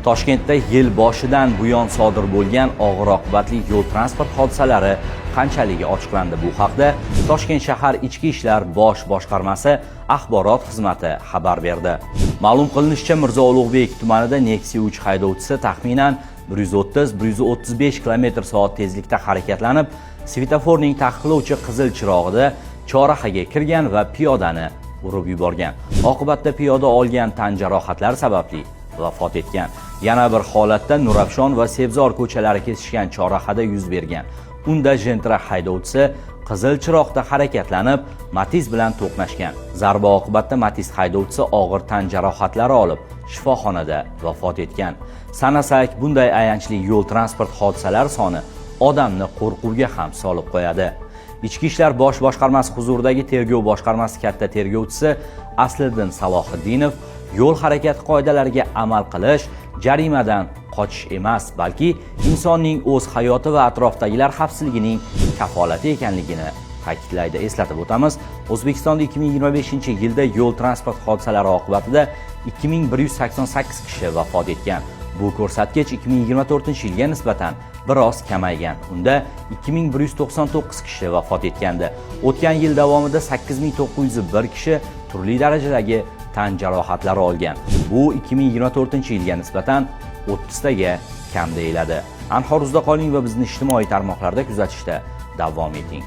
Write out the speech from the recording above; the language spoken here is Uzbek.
Toshkentda yil boshidan buyon sodir bo'lgan og'ir oqibatli yo'l transport hodisalari qanchaligi ochiqlandi. Bu haqda Toshkent shahar Ichki ishlar bosh boshqarmasi axborot xizmati xabar berdi. Ma'lum qilinishicha, Mirzo Ulug'bek tumanida Nexia 3 haydovchisi taxminan 130-135 km/soat tezlikda harakatlanib, svetoforning taqiqlovchi qizil chirog'ida chorrahaga kirgan va piyodani urib yuborgan. Oqibatda piyoda olgan tan jarohatlari sababli vafot etgan. Yana bir holatda Nurafshon va Sebzor ko'chalari kesishgan chorrahada yuz bergan. Unda Gentra haydovchisi qizil chiroqda harakatlanib, Matiz bilan to'qnashgan. Zarba oqibatida Matiz haydovchisi og'ir tan jarohatlari olib, shifoxonada vafot etgan. Sanasak, bunday ayanchli yo'l transport hodisalari soni odamni qo'rquvga ham solib qo'yadi. Ichki ishlar bosh boshqarmasi huzuridagi tergov boshqarmasi katta tergovchisi Asliddin Salohiddinov yo'l harakati qoidalariga amal qilish jarimadan qochish emas, balki insonning o'z hayoti va atrofdagilar xavfsizligining kafolati ekanligini ta'kidlaydi. Eslatib o'tamiz, O'zbekistonda 2025-yilda yo'l transport hodisalari oqibatida 2188 kishi vafot etgan. Bu ko'rsatkich 2024-yilga nisbatan biroz kamaygan. Unda 2199 kishi vafot etgandi. O'tgan yil davomida 8901 kishi turli darajadagi tan jarohatlari olgan. Bu 2024-yilga nisbatan 30 taga kam deyiladi. Anhor uzda qoling va bizni ijtimoiy tarmoqlarda kuzatishda davom eting.